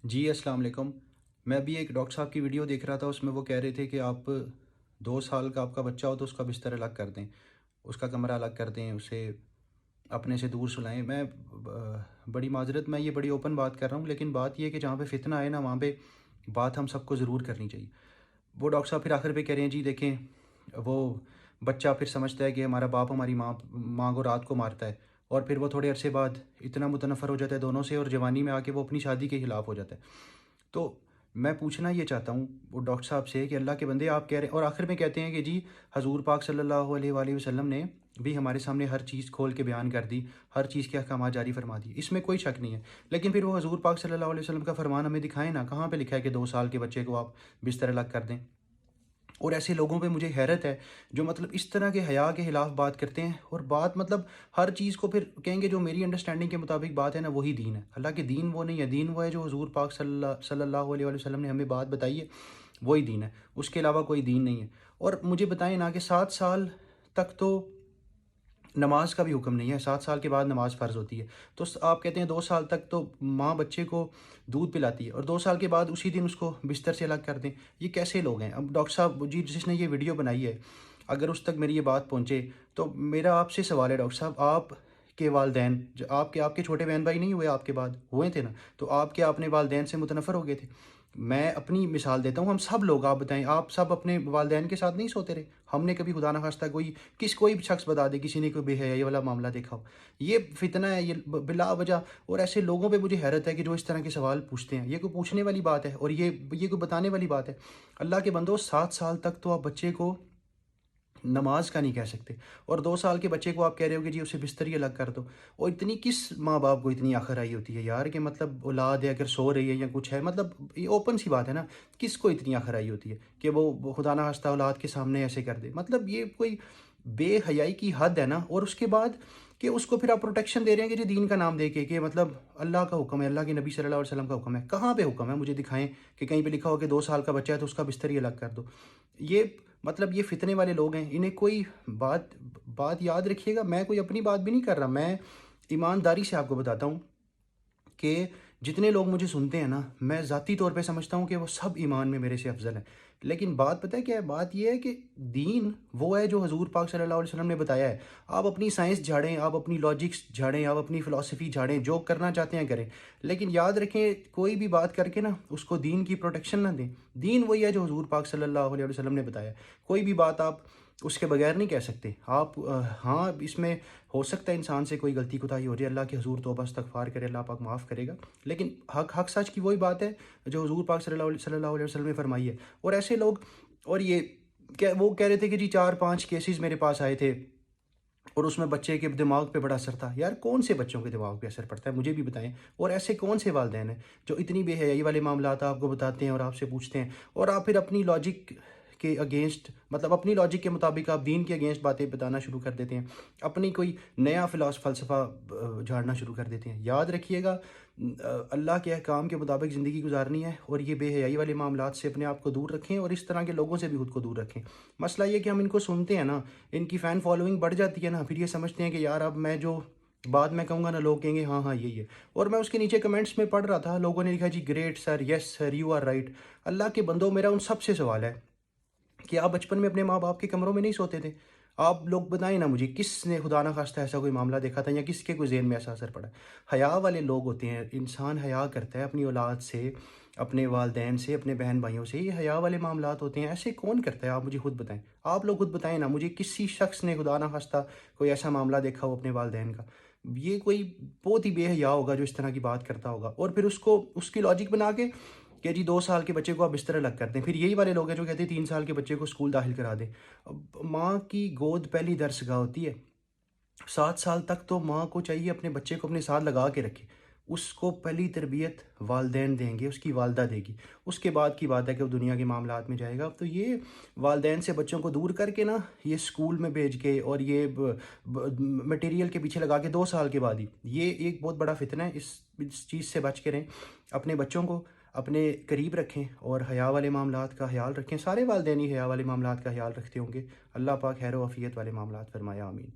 جی السلام علیکم۔ میں ابھی ایک ڈاکٹر صاحب کی ویڈیو دیکھ رہا تھا، اس میں وہ کہہ رہے تھے کہ آپ 2 سال کا آپ کا بچہ ہو تو اس کا بستر الگ کر دیں، اس کا کمرہ الگ کر دیں، اسے اپنے سے دور سلائیں۔ میں بڑی معذرت، میں یہ بڑی اوپن بات کر رہا ہوں، لیکن بات یہ ہے کہ جہاں پہ فتنہ آئے نا وہاں پہ بات ہم سب کو ضرور کرنی چاہیے۔ وہ ڈاکٹر صاحب پھر آخر پہ کہہ رہے ہیں جی دیکھیں، وہ بچہ پھر سمجھتا ہے کہ ہمارا باپ ہماری ماں کو رات کو مارتا ہے، اور پھر وہ تھوڑے عرصے بعد اتنا متنفر ہو جاتا ہے دونوں سے، اور جوانی میں آ کے وہ اپنی شادی کے خلاف ہو جاتا ہے۔ تو میں پوچھنا یہ چاہتا ہوں وہ ڈاکٹر صاحب سے کہ اللہ کے بندے آپ کہہ رہے ہیں، اور آخر میں کہتے ہیں کہ جی حضور پاک صلی اللہ علیہ وآلہ وسلم نے بھی ہمارے سامنے ہر چیز کھول کے بیان کر دی، ہر چیز کے احکامات جاری فرما دی، اس میں کوئی شک نہیں ہے۔ لیکن پھر وہ حضور پاک صلی اللہ علیہ وسلم کا فرمان ہمیں دکھائیں نا، کہاں پہ لکھا ہے کہ 2 سال کے بچے کو آپ بستر الگ کر دیں؟ اور ایسے لوگوں پہ مجھے حیرت ہے جو مطلب اس طرح کے حیا کے خلاف بات کرتے ہیں، اور بات مطلب ہر چیز کو پھر کہیں گے جو میری انڈرسٹینڈنگ کے مطابق بات ہے نا وہی دین ہے۔ حالانکہ دین وہ نہیں ہے، دین وہ ہے جو حضور پاک صلی اللہ علیہ وسلم نے ہمیں بات بتائی ہے، وہی دین ہے، اس کے علاوہ کوئی دین نہیں ہے۔ اور مجھے بتائیں نا کہ 7 سال تک تو نماز کا بھی حکم نہیں ہے، 7 سال کے بعد نماز فرض ہوتی ہے۔ تو آپ کہتے ہیں 2 سال تک تو ماں بچے کو دودھ پلاتی ہے، اور 2 سال کے بعد اسی دن اس کو بستر سے الگ کر دیں؟ یہ کیسے لوگ ہیں؟ اب ڈاکٹر صاحب جی جس نے یہ ویڈیو بنائی ہے، اگر اس تک میری یہ بات پہنچے تو میرا آپ سے سوال ہے ڈاکٹر صاحب، آپ کے والدین جو آپ کے چھوٹے بہن بھائی نہیں ہوئے آپ کے بعد ہوئے تھے نا، تو آپ کیا اپنے والدین سے متنفر ہو گئے تھے؟ میں اپنی مثال دیتا ہوں، ہم سب لوگ، آپ بتائیں، آپ سب اپنے والدین کے ساتھ نہیں سوتے رہے؟ ہم نے کبھی خدا نخواستہ کوئی بھی شخص بتا دے کسی نے کوئی بے حیائی والا معاملہ دیکھا ہو؟ یہ فتنہ ہے، یہ بلا وجہ۔ اور ایسے لوگوں پہ مجھے حیرت ہے کہ جو اس طرح کے سوال پوچھتے ہیں، یہ کوئی پوچھنے والی بات ہے؟ اور یہ کوئی بتانے والی بات ہے؟ اللہ کے بندو، 7 سال تک تو آپ بچے کو نماز کا نہیں کہہ سکتے، اور 2 سال کے بچے کو آپ کہہ رہے ہو کہ جی اسے بستر ہی الگ کر دو۔ اور اتنی کس ماں باپ کو اتنی آخر آئی ہوتی ہے یار، کہ مطلب اولاد ہے اگر سو رہی ہے یا کچھ ہے، مطلب یہ اوپن سی بات ہے نا، کس کو اتنی آخر آئی ہوتی ہے کہ وہ خدا نہ خواستہ اولاد کے سامنے ایسے کر دے؟ مطلب یہ کوئی بے حیائی کی حد ہے نا۔ اور اس کے بعد کہ اس کو پھر آپ پروٹیکشن دے رہے ہیں کہ جی دین کا نام دے کے، کہ مطلب اللہ کا حکم ہے، اللہ کے نبی صلی اللہ علیہ وسلم کا حکم ہے۔ کہاں پہ حکم ہے؟ مجھے دکھائیں کہ کہیں پہ لکھا ہو کہ 2 سال کا بچہ ہے تو اس کا بستر ہی الگ کر دو۔ یہ مطلب یہ فتنے والے لوگ ہیں، انہیں کوئی بات یاد رکھیے گا، میں کوئی اپنی بات بھی نہیں کر رہا، میں ایمانداری سے آپ کو بتاتا ہوں کہ جتنے لوگ مجھے سنتے ہیں نا، میں ذاتی طور پہ سمجھتا ہوں کہ وہ سب ایمان میں میرے سے افضل ہیں۔ لیکن بات پتہ ہے کیا ہے؟ بات یہ ہے کہ دین وہ ہے جو حضور پاک صلی اللہ علیہ وسلم نے بتایا ہے۔ آپ اپنی سائنس جھاڑیں، آپ اپنی لاجکس جھاڑیں، آپ اپنی فلسفی جھاڑیں، جو کرنا چاہتے ہیں کریں، لیکن یاد رکھیں کوئی بھی بات کر کے نا اس کو دین کی پروٹیکشن نہ دیں۔ دین وہی ہے جو حضور پاک صلی اللہ علیہ وسلم نے بتایا ہے، کوئی بھی بات آپ اس کے بغیر نہیں کہہ سکتے۔ آپ ہاں اس میں ہو سکتا ہے انسان سے کوئی غلطی کوتاہی ہو جائے، اللہ کے حضور توبہ استغفار کرے، اللہ پاک معاف کرے گا، لیکن حق سچ کی وہی بات ہے جو حضور پاک صلی اللہ علیہ وسلم نے فرمائی ہے۔ اور ایسے لوگ، اور یہ وہ کہہ رہے تھے کہ جی 4-5 کیسز میرے پاس آئے تھے اور اس میں بچے کے دماغ پہ بڑا اثر تھا۔ یار کون سے بچوں کے دماغ پہ اثر پڑتا ہے؟ مجھے بھی بتائیں۔ اور ایسے کون سے والدین ہیں جو اتنی بے حیائی والے معاملات آپ کو بتاتے ہیں اور آپ سے پوچھتے ہیں، اور آپ پھر اپنی لاجک کے اگینسٹ، مطلب اپنی لاجک کے مطابق آپ دین کے اگینسٹ باتیں بتانا شروع کر دیتے ہیں، اپنی کوئی نیا فلسفہ جھاڑنا شروع کر دیتے ہیں۔ یاد رکھیے گا، اللہ کے احکام کے مطابق زندگی گزارنی ہے، اور یہ بے حیائی والے معاملات سے اپنے آپ کو دور رکھیں، اور اس طرح کے لوگوں سے بھی خود کو دور رکھیں۔ مسئلہ یہ کہ ہم ان کو سنتے ہیں نا، ان کی فین فالوئنگ بڑھ جاتی ہے نا، پھر یہ سمجھتے ہیں کہ یار اب میں جو بات میں کہوں گا نا لوگ کہیں گے ہاں ہاں یہی ہے۔ اور میں اس کے نیچے کمنٹس میں پڑھ رہا تھا، لوگوں نے لکھا جی great sir, yes sir, you are right. اللہ کے بندوں، میرا ان سب سے سوال ہے کہ آپ بچپن میں اپنے ماں باپ کے کمروں میں نہیں سوتے تھے؟ آپ لوگ بتائیں نا مجھے، کس نے خدا نہ خواستہ ایسا کوئی معاملہ دیکھا تھا، یا کس کے کوئی ذہن میں ایسا اثر پڑا؟ حیا والے لوگ ہوتے ہیں، انسان حیا کرتا ہے اپنی اولاد سے، اپنے والدین سے، اپنے بہن بھائیوں سے، یہ حیا والے معاملات ہوتے ہیں۔ ایسے کون کرتا ہے؟ آپ مجھے خود بتائیں، آپ لوگ خود بتائیں نا مجھے، کسی شخص نے خدا نہ خواستہ کوئی ایسا معاملہ دیکھا ہو اپنے والدین کا؟ یہ کوئی بہت ہی بے حیا ہوگا جو اس طرح کی بات کرتا ہوگا، اور پھر اس کی لاجک بنا کے کہ جی 2 سال کے بچے کو آپ بستر الگ کر دیں۔ پھر یہی والے لوگ ہیں جو کہتے ہیں 3 سال کے بچے کو اسکول داخل کرا دیں۔ اب ماں کی گود پہلی درسگاہ ہوتی ہے، 7 سال تک تو ماں کو چاہیے اپنے بچے کو اپنے ساتھ لگا کے رکھے، اس کو پہلی تربیت والدین دیں گے، اس کی والدہ دے گی، اس کے بعد کی بات ہے کہ وہ دنیا کے معاملات میں جائے گا۔ تو یہ والدین سے بچوں کو دور کر کے نا، یہ اسکول میں بھیج کے، اور یہ مٹیریل کے پیچھے لگا کے 2 سال کے بعد ہی، یہ ایک بہت بڑا فتنہ ہے۔ اس چیز سے بچ کے رہیں، اپنے بچوں کو اپنے قریب رکھیں، اور حیا والے معاملات کا خیال رکھیں۔ سارے والدین ہی حیا والے معاملات کا خیال رکھتے ہوں گے، اللہ پاک خیر و عافیت والے معاملات فرمائے، آمین۔